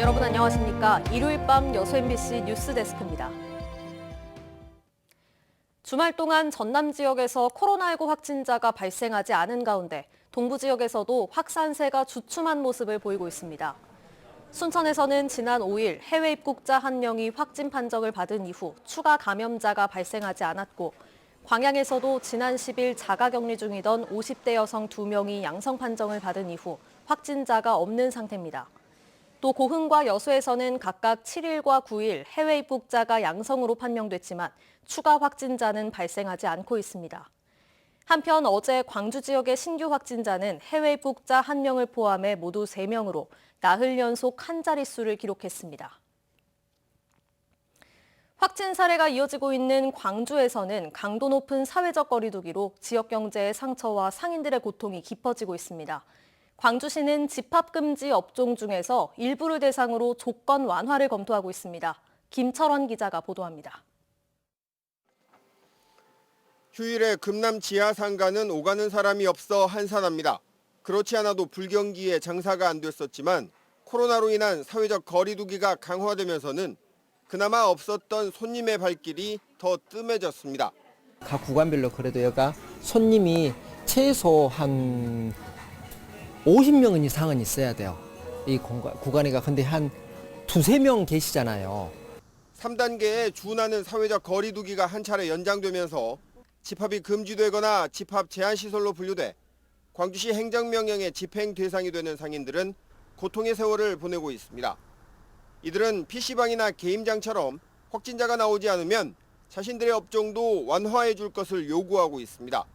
여러분 안녕하십니까? 일요일 밤 여수 MBC 뉴스데스크입니다. 주말 동안 전남 지역에서 코로나19 확진자가 발생하지 않은 가운데 동부 지역에서도 확산세가 주춤한 모습을 보이고 있습니다. 순천에서는 지난 5일 해외 입국자 1명이 확진 판정을 받은 이후 추가 감염자가 발생하지 않았고, 광양에서도 지난 10일 자가격리 중이던 50대 여성 2명이 양성 판정을 받은 이후 확진자가 없는 상태입니다. 또 고흥과 여수에서는 각각 7일과 9일 해외 입국자가 양성으로 판명됐지만 추가 확진자는 발생하지 않고 있습니다. 한편 어제 광주 지역의 신규 확진자는 해외 입국자 1명을 포함해 모두 3명으로 나흘 연속 한 자릿수를 기록했습니다. 확진 사례가 이어지고 있는 광주에서는 강도 높은 사회적 거리두기로 지역 경제의 상처와 상인들의 고통이 깊어지고 있습니다. 광주시는 집합금지 업종 중에서 일부를 대상으로 조건 완화를 검토하고 있습니다. 김철원 기자가 보도합니다. 휴일에 금남 지하상가는 오가는 사람이 없어 한산합니다. 그렇지 않아도 불경기에 장사가 안 됐었지만 코로나로 인한 사회적 거리두기가 강화되면서는 그나마 없었던 손님의 발길이 더 뜸해졌습니다. 각 구간별로 그래도 여기가 손님이 최소 한 50명 이상은 있어야 돼요. 이 구간이가 근데 한 2~3명 계시잖아요. 3단계에 준하는 사회적 거리두기가 한 차례 연장되면서 집합이 금지되거나 집합 제한시설로 분류돼 광주시 행정명령의 집행 대상이 되는 상인들은 고통의 세월을 보내고 있습니다. 이들은 PC방이나 게임장처럼 확진자가 나오지 않으면 자신들의 업종도 완화해 줄 것을 요구하고 있습니다.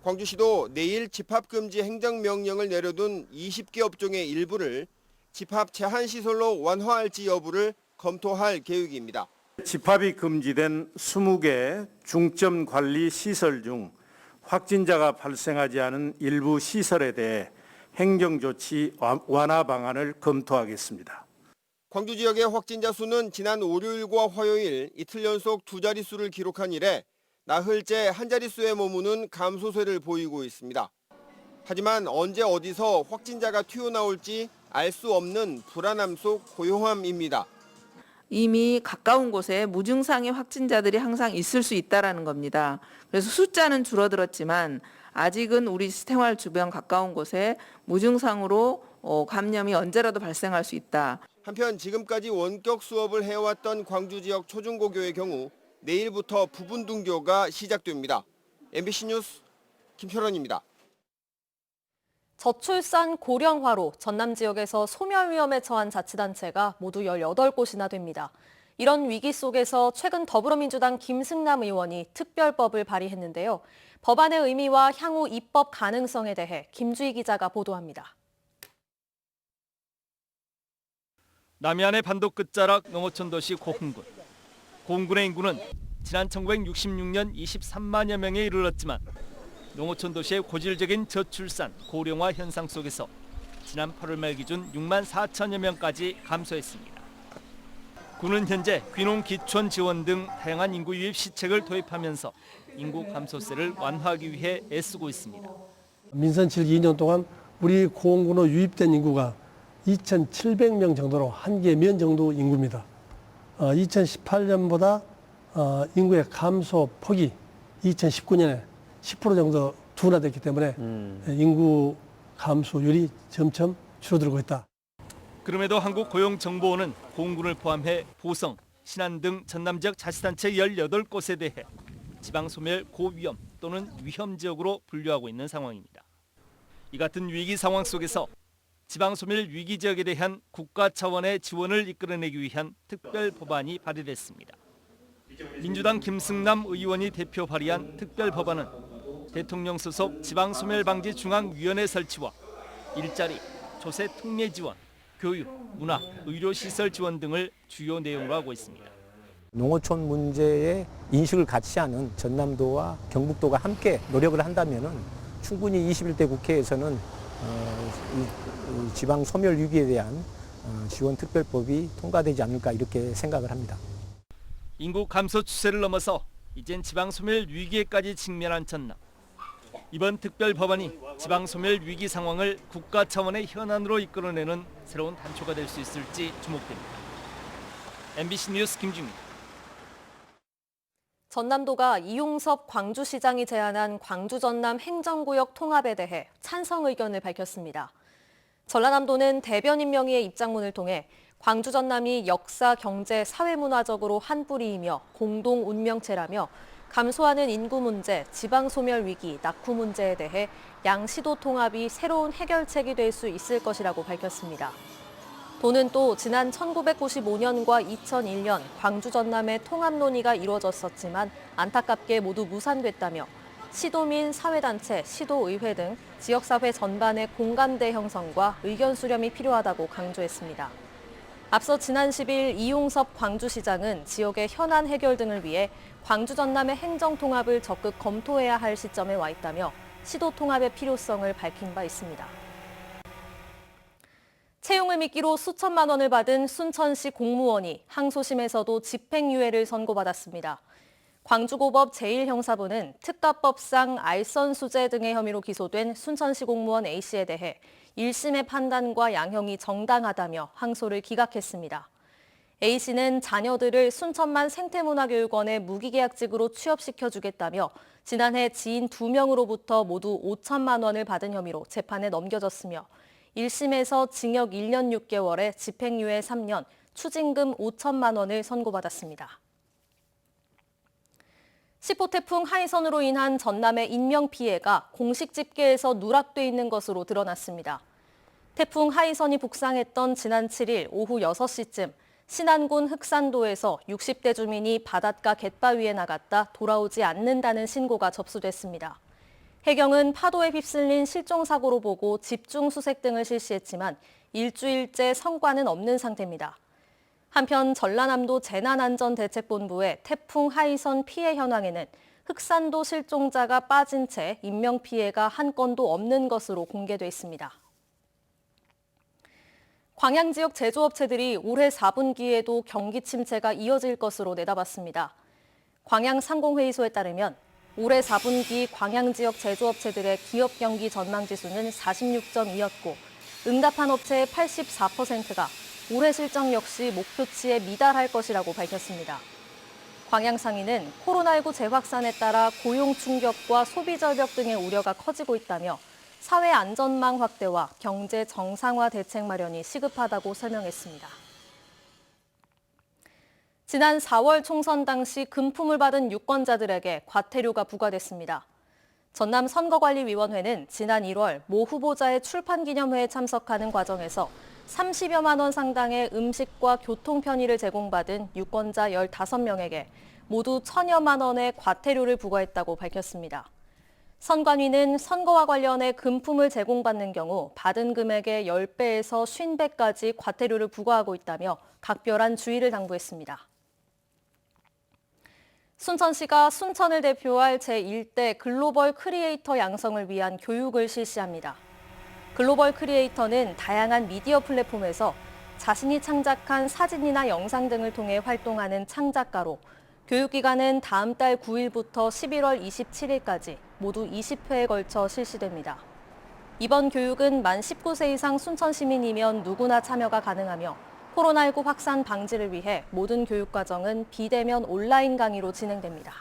광주시도 내일 집합금지 행정명령을 내려둔 20개 업종의 일부를 집합 제한시설로 완화할지 여부를 검토할 계획입니다. 집합이 금지된 20개 중점 관리 시설 중 확진자가 발생하지 않은 일부 시설에 대해 행정조치 완화 방안을 검토하겠습니다. 광주 지역의 확진자 수는 지난 월요일과 화요일 이틀 연속 2자릿수를 기록한 이래 나흘째 한 자릿수에 머무는 감소세를 보이고 있습니다. 하지만 언제 어디서 확진자가 튀어나올지 알 수 없는 불안함 속 고요함입니다. 이미 가까운 곳에 무증상의 확진자들이 항상 있을 수 있다는 겁니다. 그래서 숫자는 줄어들었지만 아직은 우리 생활 주변 가까운 곳에 무증상으로 감염이 언제라도 발생할 수 있다. 한편 지금까지 원격 수업을 해왔던 광주 지역 초중고교의 경우 내일부터 부분 등교가 시작됩니다. MBC 뉴스 김철원입니다. 저출산 고령화로 전남 지역에서 소멸 위험에 처한 자치단체가 모두 18곳이나 됩니다. 이런 위기 속에서 최근 더불어민주당 김승남 의원이 특별법을 발의했는데요. 법안의 의미와 향후 입법 가능성에 대해 김주희 기자가 보도합니다. 남해안의 반도 끝자락 농어촌도시 고흥군. 고흥군의 인구는 지난 1966년 23만여 명에 이르렀지만 농어촌 도시의 고질적인 저출산, 고령화 현상 속에서 지난 8월 말 기준 6만 4천여 명까지 감소했습니다. 군은 현재 귀농 기촌 지원 등 다양한 인구 유입 시책을 도입하면서 인구 감소세를 완화하기 위해 애쓰고 있습니다. 민선 7기 2년 동안 우리 고흥군으로 유입된 인구가 2,700명 정도로 한계면 정도 인구입니다. 2018년보다 인구의 감소 폭이 2019년에 10% 정도 둔화됐기 때문에 인구 감소율이 점점 줄어들고 있다. 그럼에도 한국고용정보원은 고흥군을 포함해 보성, 신안 등 전남 지역 자치단체 18곳에 대해 지방소멸 고위험 또는 위험 지역으로 분류하고 있는 상황입니다. 이 같은 위기 상황 속에서 지방소멸 위기 지역에 대한 국가 차원의 지원을 이끌어내기 위한 특별 법안이 발의됐습니다. 민주당 김승남 의원이 대표 발의한 특별 법안은 대통령 소속 지방소멸방지 중앙위원회 설치와 일자리, 조세 특례 지원, 교육, 문화, 의료시설 지원 등을 주요 내용으로 하고 있습니다. 농어촌 문제에 인식을 같이 하는 전남도와 경북도가 함께 노력을 한다면 충분히 21대 국회에서는 지방 소멸 위기에 대한 지원 특별법이 통과되지 않을까 이렇게 생각을 합니다. 인구 감소 추세를 넘어서 이젠 지방 소멸 위기에까지 직면한 전남. 이번 특별법안이 지방소멸 위기 상황을 국가 차원의 현안으로 이끌어내는 새로운 단초가 될 수 있을지 주목됩니다. MBC 뉴스 김준입니다. 전남도가 이용섭 광주시장이 제안한 광주 전남 행정구역 통합에 대해 찬성 의견을 밝혔습니다. 전라남도는 대변 임명위의 입장문을 통해 광주 전남이 역사, 경제, 사회문화적으로 한 뿌리이며 공동 운명체라며 감소하는 인구 문제, 지방 소멸 위기, 낙후 문제에 대해 양시도 통합이 새로운 해결책이 될 수 있을 것이라고 밝혔습니다. 도는 또 지난 1995년과 2001년 광주 전남의 통합 논의가 이루어졌었지만 안타깝게 모두 무산됐다며 시도민, 사회단체, 시도의회 등 지역사회 전반의 공감대 형성과 의견 수렴이 필요하다고 강조했습니다. 앞서 지난 10일 이용섭 광주시장은 지역의 현안 해결 등을 위해 광주 전남의 행정 통합을 적극 검토해야 할 시점에 와 있다며 시도 통합의 필요성을 밝힌 바 있습니다. 채용을 미끼로 수천만 원을 받은 순천시 공무원이 항소심에서도 집행유예를 선고받았습니다. 광주고법 제1형사부는 특가법상 알선수재 등의 혐의로 기소된 순천시 공무원 A씨에 대해 1심의 판단과 양형이 정당하다며 항소를 기각했습니다. A씨는 자녀들을 순천만 생태문화교육원에 무기계약직으로 취업시켜주겠다며 지난해 지인 2명으로부터 모두 5천만 원을 받은 혐의로 재판에 넘겨졌으며 1심에서 징역 1년 6개월에 집행유예 3년, 추징금 5천만 원을 선고받았습니다. 10호 태풍 하이선으로 인한 전남의 인명피해가 공식 집계에서 누락돼 있는 것으로 드러났습니다. 태풍 하이선이 북상했던 지난 7일 오후 6시쯤 신안군 흑산도에서 60대 주민이 바닷가 갯바위에 나갔다 돌아오지 않는다는 신고가 접수됐습니다. 해경은 파도에 휩쓸린 실종사고로 보고 집중 수색 등을 실시했지만 일주일째 성과는 없는 상태입니다. 한편 전라남도 재난안전대책본부의 태풍 하이선 피해 현황에는 흑산도 실종자가 빠진 채 인명피해가 한 건도 없는 것으로 공개돼 있습니다. 광양 지역 제조업체들이 올해 4분기에도 경기 침체가 이어질 것으로 내다봤습니다. 광양상공회의소에 따르면 올해 4분기 광양 지역 제조업체들의 기업 경기 전망 지수는 46.2였고 응답한 업체의 84%가 올해 실적 역시 목표치에 미달할 것이라고 밝혔습니다. 광양상인은 코로나19 재확산에 따라 고용 충격과 소비 절벽 등의 우려가 커지고 있다며 사회 안전망 확대와 경제 정상화 대책 마련이 시급하다고 설명했습니다. 지난 4월 총선 당시 금품을 받은 유권자들에게 과태료가 부과됐습니다. 전남 선거관리위원회는 지난 1월 모 후보자의 출판기념회에 참석하는 과정에서 30여만 원 상당의 음식과 교통 편의를 제공받은 유권자 15명에게 모두 1,000여만 원의 과태료를 부과했다고 밝혔습니다. 선관위는 선거와 관련해 금품을 제공받는 경우 받은 금액의 10배에서 50배까지 과태료를 부과하고 있다며 각별한 주의를 당부했습니다. 순천시가 순천을 대표할 제1대 글로벌 크리에이터 양성을 위한 교육을 실시합니다. 글로벌 크리에이터는 다양한 미디어 플랫폼에서 자신이 창작한 사진이나 영상 등을 통해 활동하는 창작가로 교육기간은 다음 달 9일부터 11월 27일까지 모두 20회에 걸쳐 실시됩니다. 이번 교육은 만 19세 이상 순천 시민이면 누구나 참여가 가능하며 코로나19 확산 방지를 위해 모든 교육과정은 비대면 온라인 강의로 진행됩니다.